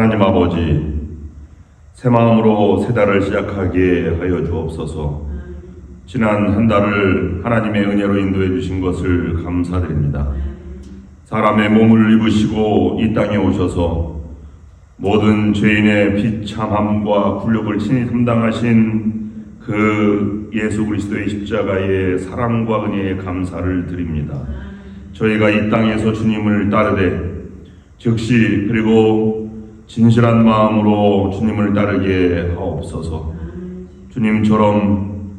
하나님 아버지, 새 마음으로 새 달을 시작하게 하여 주옵소서. 지난 한 달을 하나님의 은혜로 인도해 주신 것을 감사드립니다. 사람의 몸을 입으시고 이 땅에 오셔서 모든 죄인의 비참함과 굴욕을 친히 담당하신 그 예수 그리스도의 십자가의 사랑과 은혜에 감사를 드립니다. 저희가 이 땅에서 주님을 따르되 즉시 그리고 진실한 마음으로 주님을 따르게 하옵소서. 주님처럼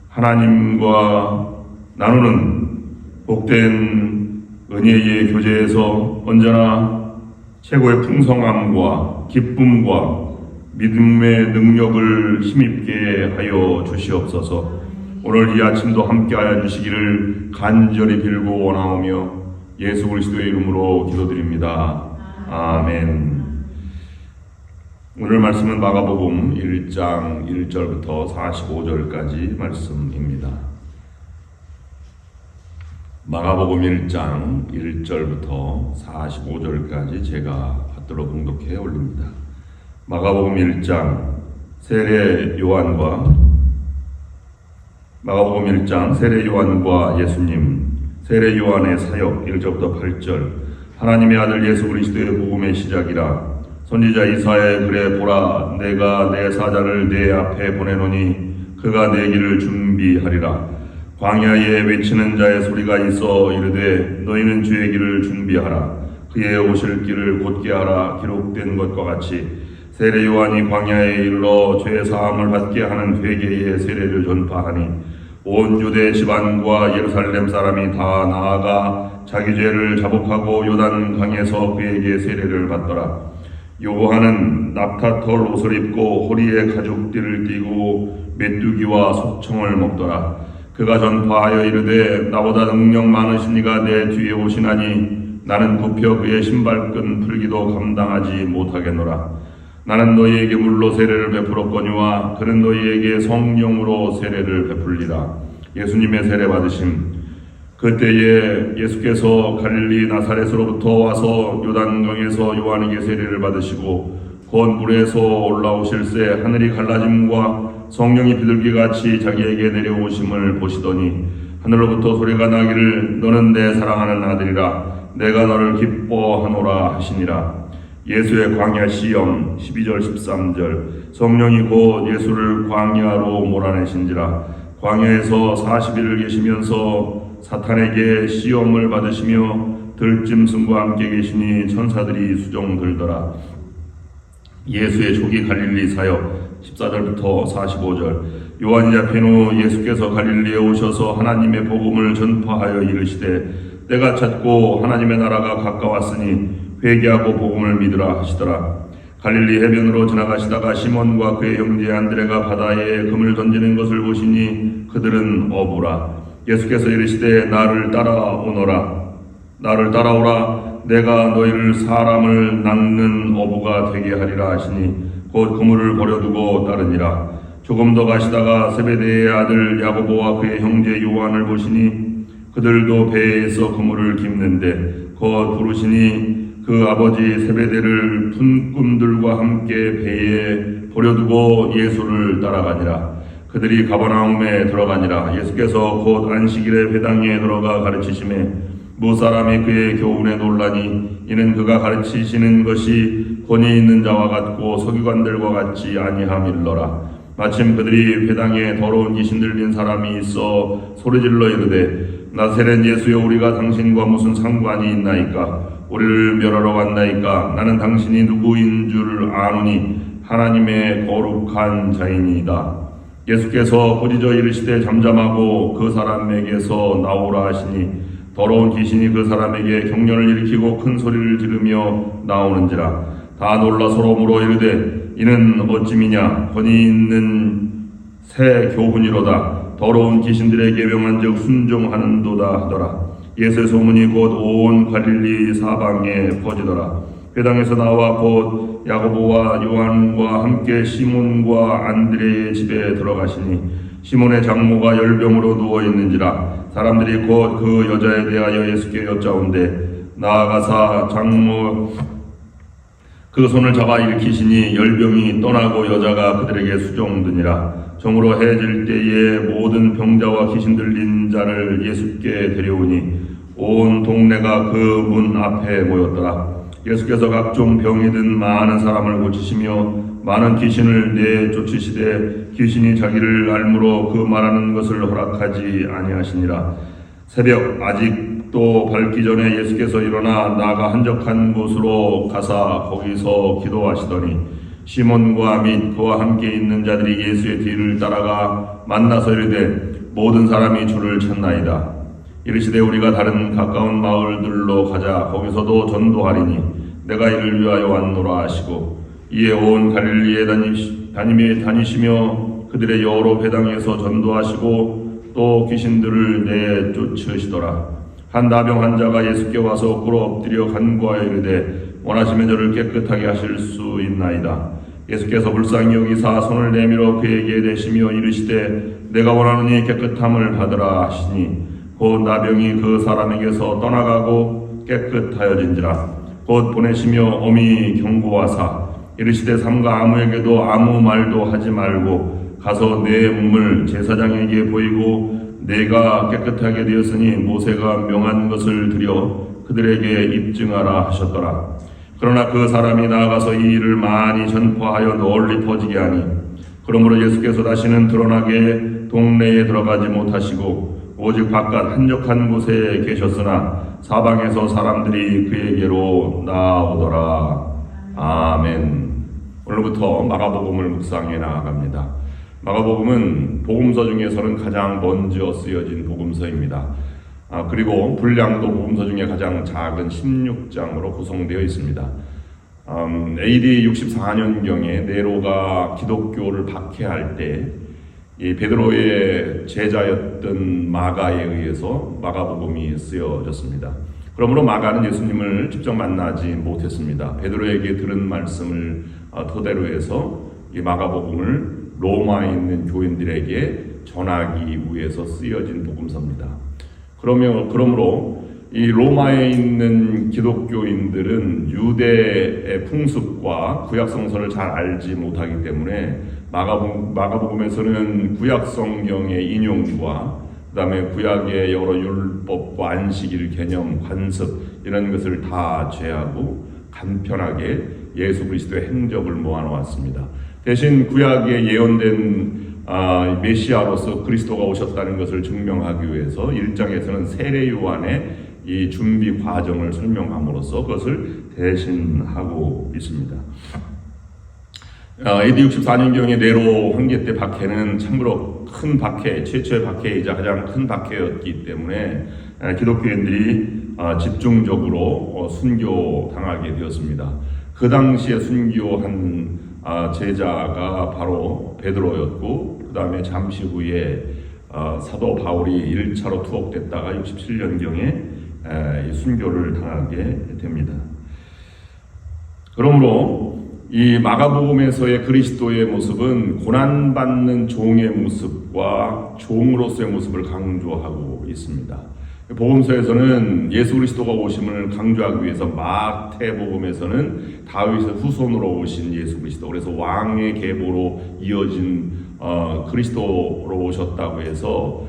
하나님과 나누는 복된 은혜의 교제에서 언제나 최고의 풍성함과 기쁨과 믿음의 능력을 힘입게 하여 주시옵소서. 오늘 이 아침도 함께하여 주시기를 간절히 빌고 원하오며 예수 그리스도의 이름으로 기도드립니다. 아멘. 오늘 말씀은 마가복음 1장 1절부터 45절까지 말씀입니다. 마가복음 1장 1절부터 45절까지 제가 받들어 봉독해 올립니다. 마가복음 1장 세례 요한과 예수님, 세례 요한의 사역 1절부터 8절, 하나님의 아들 예수 그리스도의 복음의 시작이라. 선지자 이사야의 글에 보라, 내가 내 사자를 내 앞에 보내노니 그가 내 길을 준비하리라. 광야에 외치는 자의 소리가 있어 이르되 너희는 주의 길을 준비하라. 그의 오실 길을 곧게 하라. 기록된 것과 같이 세례 요한이 광야에 이르러 죄 사함을 받게 하는 회개의 세례를 전파하니 온 유대 집안과 예루살렘 사람이 다 나아가 자기 죄를 자복하고 요단 강에서 그에게 세례를 받더라. 요한은 낙타털 옷을 입고 허리에 가죽띠를 띠고 메뚜기와 속청을 먹더라. 그가 전파하여 이르되 나보다 능력 많으신 이가 내 뒤에 오시나니 나는 굽혀 그의 신발끈 풀기도 감당하지 못하겠노라. 나는 너희에게 물로 세례를 베풀었거니와 그는 너희에게 성령으로 세례를 베풀리라. 예수님의 세례 받으심. 그때에 예수께서 갈릴리 나사렛으로부터 와서 요단강에서 요한에게 세례를 받으시고 곧 물에서 올라오실새 하늘이 갈라짐과 성령이 비둘기같이 자기에게 내려오심을 보시더니 하늘로부터 소리가 나기를 너는 내 사랑하는 아들이라 내가 너를 기뻐하노라 하시니라. 예수의 광야 시험 12절 13절. 성령이 곧 예수를 광야로 몰아내신지라. 광야에서 40일을 계시면서 사탄에게 시험을 받으시며 들짐승과 함께 계시니 천사들이 수종 들더라. 예수의 초기 갈릴리 사역 14절부터 45절. 요한이 잡힌 후 예수께서 갈릴리에 오셔서 하나님의 복음을 전파하여 이르시되 때가 찼고 하나님의 나라가 가까웠으니 회개하고 복음을 믿으라 하시더라. 갈릴리 해변으로 지나가시다가 시몬과 그의 형제 안드레가 바다에 금을 던지는 것을 보시니 그들은 어부라. 예수께서 이르시되 나를 따라오라. 내가 너희를 사람을 낚는 어부가 되게 하리라 하시니 곧 그물을 버려두고 따르니라. 조금 더 가시다가 세베대의 아들 야고보와 그의 형제 요한을 보시니 그들도 배에서 그물을 깁는데 곧 부르시니 그 아버지 세베대를 품꾼들과 함께 배에 버려두고 예수를 따라가니라. 그들이 가버나움에 들어가니라. 예수께서 곧 안식일에 회당에 들어가 가르치심에 무사람이 그의 교훈에 놀라니 이는 그가 가르치시는 것이 권위 있는 자와 같고 서기관들과 같지 아니함일러라. 마침 그들이 회당에 더러운 귀신 들린 사람이 있어 소리질러 이르되 나사렛 예수여 우리가 당신과 무슨 상관이 있나이까? 우리를 멸하러 왔나이까? 나는 당신이 누구인 줄 아노니 하나님의 거룩한 자이니이다. 예수께서 부짖어 이르시되 잠잠하고 그 사람에게서 나오라 하시니 더러운 귀신이 그 사람에게 경련을 일으키고 큰 소리를 지르며 나오는지라. 다 놀라 서로 물어 이르되 이는 어찌미냐? 권위 있는 새 교훈이로다. 더러운 귀신들에게 명한즉 순종하는도다 하더라. 예수의 소문이 곧 온 갈릴리 사방에 퍼지더라. 회당에서 나와 곧 야고보와 요한과 함께 시몬과 안드레의 집에 들어가시니 시몬의 장모가 열병으로 누워있는지라. 사람들이 곧 그 여자에 대하여 예수께 여짜온대 나아가사 장모 그 손을 잡아 일으키시니 열병이 떠나고 여자가 그들에게 수종드니라. 정으로 해질 때에 모든 병자와 귀신 들린 자를 예수께 데려오니 온 동네가 그 문 앞에 모였더라. 예수께서 각종 병이 든 많은 사람을 고치시며 많은 귀신을 내쫓으시되 귀신이 자기를 알므로 그 말하는 것을 허락하지 아니하시니라. 새벽 아직도 밝기 전에 예수께서 일어나 나가 한적한 곳으로 가사 거기서 기도하시더니 시몬과 및 그와 함께 있는 자들이 예수의 뒤를 따라가 만나서 이르되 모든 사람이 주를 찾나이다. 이르시되 우리가 다른 가까운 마을들로 가자. 거기서도 전도하리니 내가 이를 위하여 왔노라 하시고 이에 온 갈릴리에 다니시며 그들의 여러 배당에서 전도하시고 또 귀신들을 내쫓으시더라. 한 나병 환자가 예수께 와서 꿇어 엎드려 간구하여 이르되 원하시면 저를 깨끗하게 하실 수 있나이다. 예수께서 불쌍히 여기사 손을 내밀어 그에게 대시며 이르시되 내가 원하노니 깨끗함을 받으라 하시니 곧 나병이 그 사람에게서 떠나가고 깨끗하여진지라. 곧 보내시며 엄히 경고하사 이르시되 삼가 아무에게도 아무 말도 하지 말고 가서 내 몸을 제사장에게 보이고 내가 깨끗하게 되었으니 모세가 명한 것을 드려 그들에게 입증하라 하셨더라. 그러나 그 사람이 나아가서 이 일을 많이 전파하여 널리 퍼지게 하니 그러므로 예수께서 다시는 드러나게 동네에 들어가지 못하시고 오직 바깥 한적한 곳에 계셨으나 사방에서 사람들이 그에게로 나오더라. 아멘. 오늘부터 마가복음을 묵상해 나아갑니다. 마가복음은 복음서 중에서는 가장 먼저 쓰여진 복음서입니다. 그리고 분량도 복음서 중에 가장 작은 16장으로 구성되어 있습니다. AD 64년경에 네로가 기독교를 박해할 때 이 베드로의 제자였던 마가에 의해서 마가복음이 쓰여졌습니다. 그러므로 마가는 예수님을 직접 만나지 못했습니다. 베드로에게 들은 말씀을 토대로 해서 이 마가복음을 로마에 있는 교인들에게 전하기 위해서 쓰여진 복음서입니다. 그러므로 이 로마에 있는 기독교인들은 유대의 풍습과 구약 성서를 잘 알지 못하기 때문에 마가복음에서는 구약 성경의 인용과 그다음에 구약의 여러 율법과 안식일 개념, 관습 이런 것을 다 제하고 간편하게 예수 그리스도의 행적을 모아놓았습니다. 대신 구약에 예언된 메시아로서 그리스도가 오셨다는 것을 증명하기 위해서 1장에서는 세례 요한의 이 준비 과정을 설명함으로써 그것을 대신하고 있습니다. AD 64년경에 네로 황제 때 박해는 참으로 큰 박해, 최초의 박해이자 가장 큰 박해였기 때문에 기독교인들이 집중적으로 순교당하게 되었습니다. 그 당시에 순교한 제자가 바로 베드로였고 그 다음에 잠시 후에 사도 바울이 1차로 투옥됐다가 67년경에 순교를 당하게 됩니다. 그러므로 이 마가복음에서의 그리스도의 모습은 고난받는 종의 모습과 종으로서의 모습을 강조하고 있습니다. 복음서에서는 예수 그리스도가 오심을 강조하기 위해서 마태복음에서는 다윗의 후손으로 오신 예수 그리스도, 그래서 왕의 계보로 이어진 그리스도로 오셨다고 해서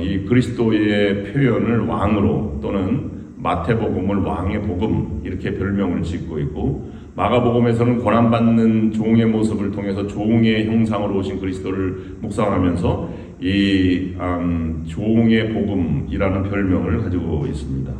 이 그리스도의 표현을 왕으로 또는 마태복음을 왕의 복음 이렇게 별명을 짓고 있고 마가복음에서는 고난받는 종의 모습을 통해서 종의 형상으로 오신 그리스도를 묵상하면서 이 종의 복음이라는 별명을 가지고 있습니다.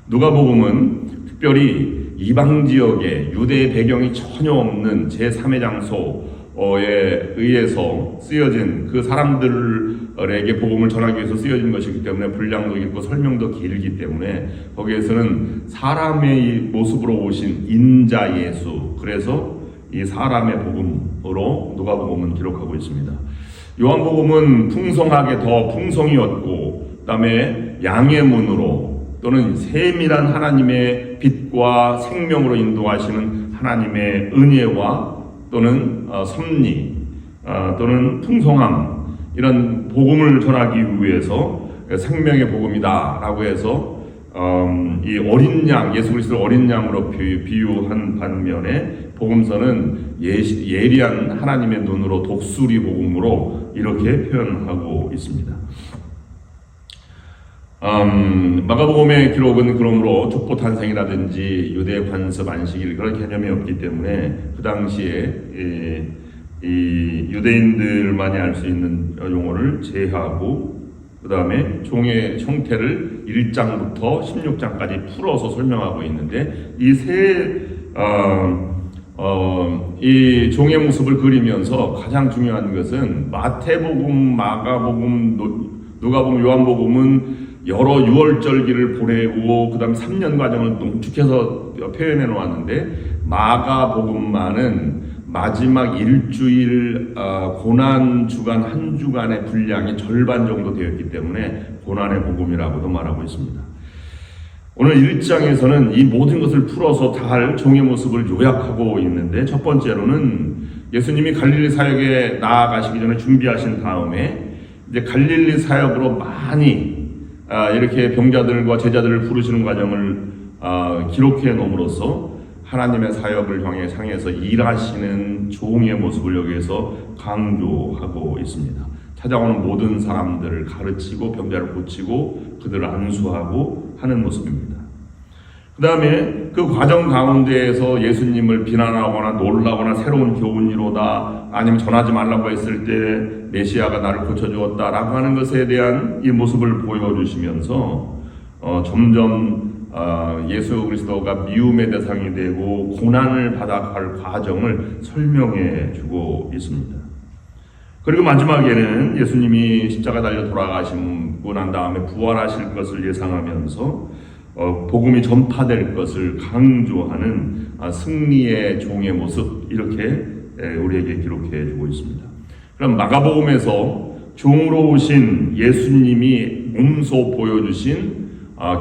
누가복음은 특별히 이방 지역에 유대의 배경이 전혀 없는 제3의 장소에 의해서 쓰여진 그 사람들에게 복음을 전하기 위해서 쓰여진 것이기 때문에 분량도 있고 설명도 길기 때문에 거기에서는 사람의 모습으로 오신 인자 예수, 그래서 이 사람의 복음으로 누가복음은 기록하고 있습니다. 요한복음은 풍성하게 더 풍성이었고 그다음에 양의 문으로 또는 세밀한 하나님의 빛과 생명으로 인도하시는 하나님의 은혜와 또는 섭리 또는 풍성함 이런 복음을 전하기 위해서 생명의 복음이다 라고 해서 이 어린 양, 예수 그리스도를 어린 양으로 비유한 반면에 복음서는 예리한 하나님의 눈으로 독수리 복음으로 이렇게 표현하고 있습니다. 마가복음의 기록은 그러므로 족보 탄생이라든지 유대 관습 안식일 그런 개념이 없기 때문에 그 당시에 이 유대인들만이 알 수 있는 용어를 제하고 그 다음에 종의 형태를 1장부터 16장까지 풀어서 설명하고 있는데 이 종의 모습을 그리면서 가장 중요한 것은 마태복음, 마가복음, 누가복음, 요한복음은 여러 유월절기를 보내고 그 다음 3년 과정을 농축해서 표현해 놓았는데 마가복음만은 마지막 일주일 고난 주간 한 주간의 분량이 절반 정도 되었기 때문에 고난의 복음이라고도 말하고 있습니다. 오늘 1장에서는 이 모든 것을 풀어서 다 할 종의 모습을 요약하고 있는데 첫 번째로는 예수님이 갈릴리 사역에 나아가시기 전에 준비하신 다음에 이제 갈릴리 사역으로 많이 이렇게 병자들과 제자들을 부르시는 과정을 기록해 놓음으로써 하나님의 사역을 향해서 일하시는 종의 모습을 여기에서 강조하고 있습니다. 찾아오는 모든 사람들을 가르치고 병자를 고치고 그들을 안수하고 하는 모습입니다. 그 다음에 그 과정 가운데에서 예수님을 비난하거나 놀라거나 새로운 교훈이로다 아니면 전하지 말라고 했을 때 메시아가 나를 고쳐주었다라고 하는 것에 대한 이 모습을 보여주시면서 점점 예수 그리스도가 미움의 대상이 되고 고난을 받아갈 과정을 설명해 주고 있습니다. 그리고 마지막에는 예수님이 십자가 달려 돌아가시고 난 다음에 부활하실 것을 예상하면서 복음이 전파될 것을 강조하는 승리의 종의 모습 이렇게 우리에게 기록해 주고 있습니다. 그럼 마가복음에서 종으로 오신 예수님이 몸소 보여주신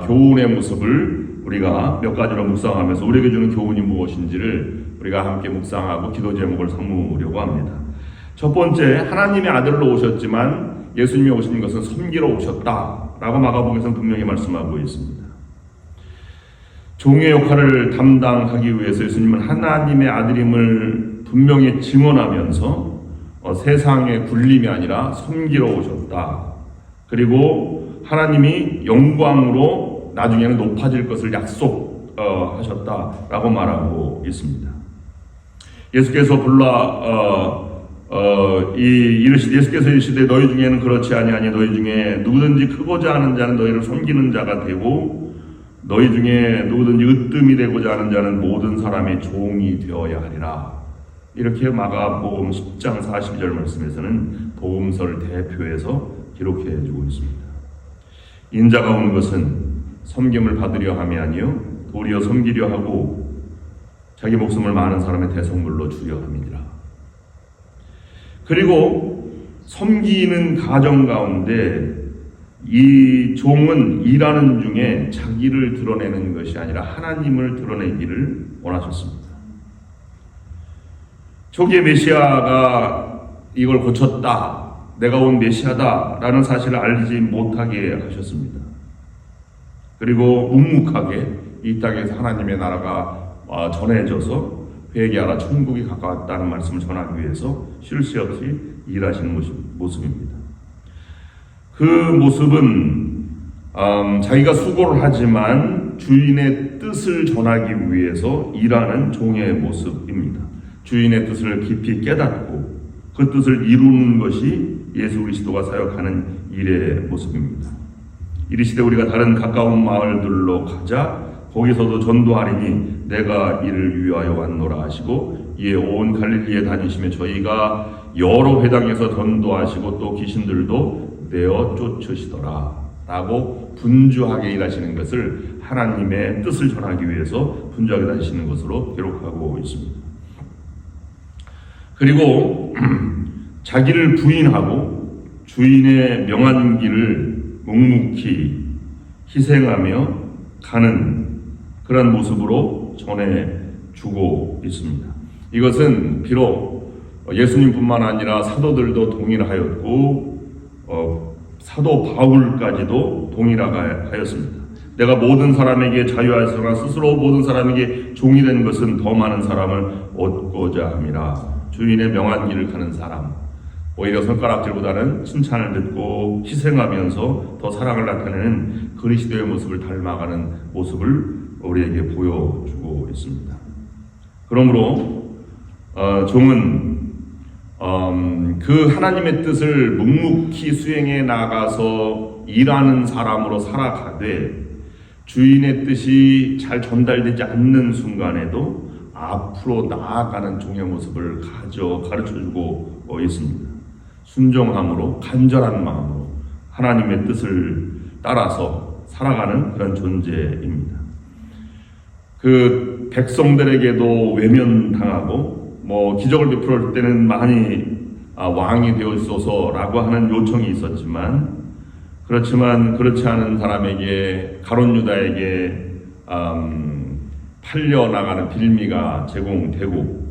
교훈의 모습을 우리가 몇 가지로 묵상하면서 우리에게 주는 교훈이 무엇인지를 우리가 함께 묵상하고 기도 제목을 삼으려고 합니다. 첫 번째, 하나님의 아들로 오셨지만 예수님이 오신 것은 섬기러 오셨다라고 마가복음에서는 분명히 말씀하고 있습니다. 종의 역할을 담당하기 위해서 예수님은 하나님의 아들임을 분명히 증언하면서 세상의 굴림이 아니라 섬기러 오셨다. 그리고 하나님이 영광으로 나중에는 높아질 것을 약속하셨다라고 말하고 있습니다. 예수께서 예수께서 이르시되 너희 중에는 그렇지 아니하니 너희 중에 누구든지 크고자 하는 자는 너희를 섬기는 자가 되고 너희 중에 누구든지 으뜸이 되고자 하는 자는 모든 사람의 종이 되어야 하리라. 이렇게 마가복음 10장 42절 말씀에서는 복음서를 대표해서 기록해 주고 있습니다. 인자가 오는 것은 섬김을 받으려 함이 아니요 도리어 섬기려 하고 자기 목숨을 많은 사람의 대성물로 주려 함이니라. 그리고 섬기는 가정 가운데 이 종은 일하는 중에 자기를 드러내는 것이 아니라 하나님을 드러내기를 원하셨습니다. 초기에 메시아가 이걸 고쳤다, 내가 온 메시아다라는 사실을 알지 못하게 하셨습니다. 그리고 묵묵하게 이 땅에서 하나님의 나라가 전해져서 회개하라 천국이 가까웠다는 말씀을 전하기 위해서 쉴 새 없이 일하시는 모습입니다. 그 모습은 자기가 수고를 하지만 주인의 뜻을 전하기 위해서 일하는 종의 모습입니다. 주인의 뜻을 깊이 깨닫고 그 뜻을 이루는 것이 예수 그리스도가 사역하는 일의 모습입니다. 이르시되 우리가 다른 가까운 마을들로 가자 거기서도 전도하리니 내가 이를 위하여 왔노라 하시고 이에 온 갈릴리에 다니시며 저희가 여러 회당에서 전도하시고 또 귀신들도 내어 쫓으시더라 라고 분주하게 일하시는 것을 하나님의 뜻을 전하기 위해서 분주하게 다니시는 것으로 기록하고 있습니다. 그리고 자기를 부인하고 주인의 명한 길을 묵묵히 희생하며 가는 그런 모습으로 전해주고 있습니다. 이것은 비록 예수님뿐만 아니라 사도들도 동일하였고 사도 바울까지도 동일하였습니다. 내가 모든 사람에게 자유하였으나 스스로 모든 사람에게 종이 된 것은 더 많은 사람을 얻고자 함이라. 주인의 명한 길을 가는 사람, 오히려 손가락질보다는 칭찬을 듣고 희생하면서 더 사랑을 나타내는 그리스도의 모습을 닮아가는 모습을 우리에게 보여주고 있습니다. 그러므로 종은 그 하나님의 뜻을 묵묵히 수행해 나가서 일하는 사람으로 살아가되 주인의 뜻이 잘 전달되지 않는 순간에도 앞으로 나아가는 종의 모습을 가르쳐주고 있습니다. 순종함으로 간절한 마음으로 하나님의 뜻을 따라서 살아가는 그런 존재입니다. 그 백성들에게도 외면당하고 기적을 베풀 때는 많이 왕이 되었소서라고 하는 요청이 있었지만 그렇지 않은 사람에게 가룟 유다에게 팔려나가는 빌미가 제공되고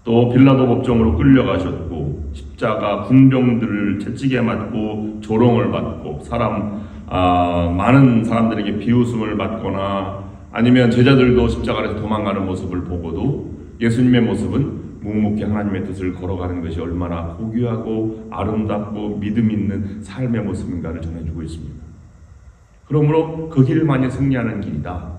또 빌라도 법정으로 끌려가셨고 십자가 군병들을 채찍에 맞고 조롱을 받고 많은 사람들에게 비웃음을 받거나 아니면 제자들도 십자가에서 도망가는 모습을 보고도 예수님의 모습은 묵묵히 하나님의 뜻을 걸어가는 것이 얼마나 고귀하고 아름답고 믿음 있는 삶의 모습인가를 전해주고 있습니다. 그러므로 그 길만이 승리하는 길이다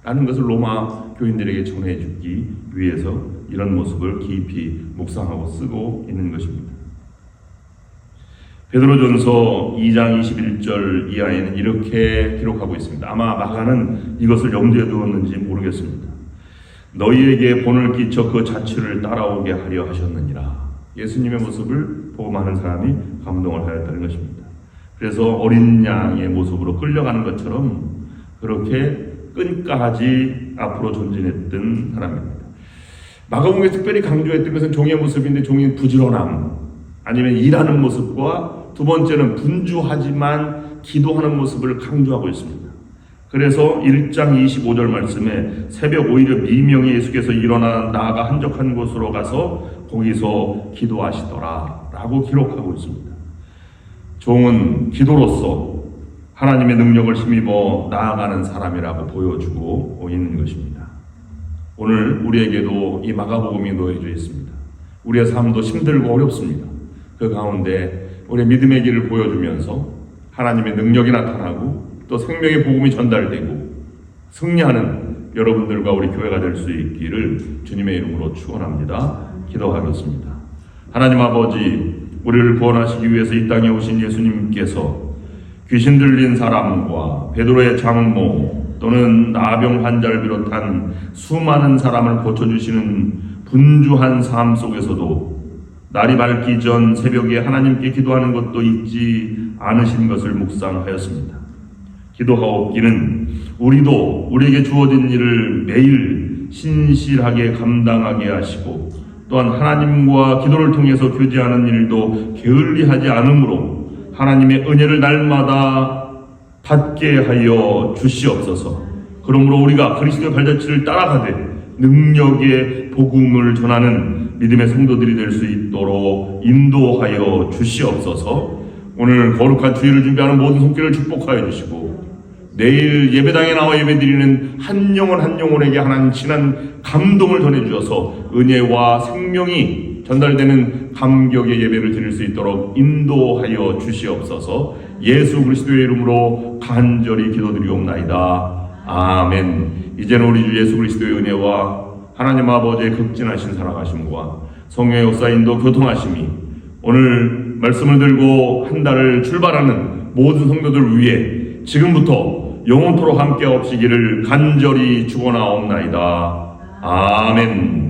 라는 것을 로마 교인들에게 전해주기 위해서 이런 모습을 깊이 묵상하고 쓰고 있는 것입니다. 베드로전서 2장 21절 이하에는 이렇게 기록하고 있습니다. 아마 마가는 이것을 염두에 두었는지 모르겠습니다. 너희에게 본을 끼쳐 그 자취를 따라오게 하려 하셨느니라. 예수님의 모습을 보고 많은 사람이 감동을 하였다는 것입니다. 그래서 어린 양의 모습으로 끌려가는 것처럼 그렇게 끈까지 앞으로 전진했던 사람입니다. 마가복음에 특별히 강조했던 것은 종의 모습인데 종의 부지런함 아니면 일하는 모습과 두 번째는 분주하지만 기도하는 모습을 강조하고 있습니다. 그래서 1장 25절 말씀에 새벽 5일에 미명에 예수께서 일어나 나아가 한적한 곳으로 가서 거기서 기도하시더라 라고 기록하고 있습니다. 종은 기도로서 하나님의 능력을 힘입어 나아가는 사람이라고 보여주고 있는 것입니다. 오늘 우리에게도 이 마가복음이 놓여져 있습니다. 우리의 삶도 힘들고 어렵습니다. 그 가운데 우리의 믿음의 길을 보여주면서 하나님의 능력이 나타나고 또 생명의 복음이 전달되고 승리하는 여러분들과 우리 교회가 될 수 있기를 주님의 이름으로 축원합니다. 기도하겠습니다. 하나님 아버지, 우리를 구원하시기 위해서 이 땅에 오신 예수님께서 귀신 들린 사람과 베드로의 장모 또는 나병 환자를 비롯한 수많은 사람을 고쳐주시는 분주한 삶 속에서도 날이 밝기 전 새벽에 하나님께 기도하는 것도 잊지 않으신 것을 묵상하였습니다. 기도하옵기는 우리도 우리에게 주어진 일을 매일 신실하게 감당하게 하시고 또한 하나님과 기도를 통해서 교제하는 일도 게을리하지 않으므로 하나님의 은혜를 날마다 받게 하여 주시옵소서. 그러므로 우리가 그리스도의 발자취를 따라가되 능력의 복음을 전하는 믿음의 성도들이 될 수 있도록 인도하여 주시옵소서. 오늘 거룩한 주일을 준비하는 모든 손길을 축복하여 주시고 내일 예배당에 나와 예배드리는 한 영혼 한 영혼에게 하나님 친한 감동을 전해주셔서 은혜와 생명이 전달되는 감격의 예배를 드릴 수 있도록 인도하여 주시옵소서. 예수 그리스도의 이름으로 간절히 기도드리옵나이다. 아멘. 이제는 우리 주 예수 그리스도의 은혜와 하나님 아버지의 극진하신 사랑하심과 성령의 역사 인도 교통하심이 오늘 말씀을 들고 한 달을 출발하는 모든 성도들 위해 지금부터 영원토록 함께 없시기를 간절히 축원하옵나이다. 아멘.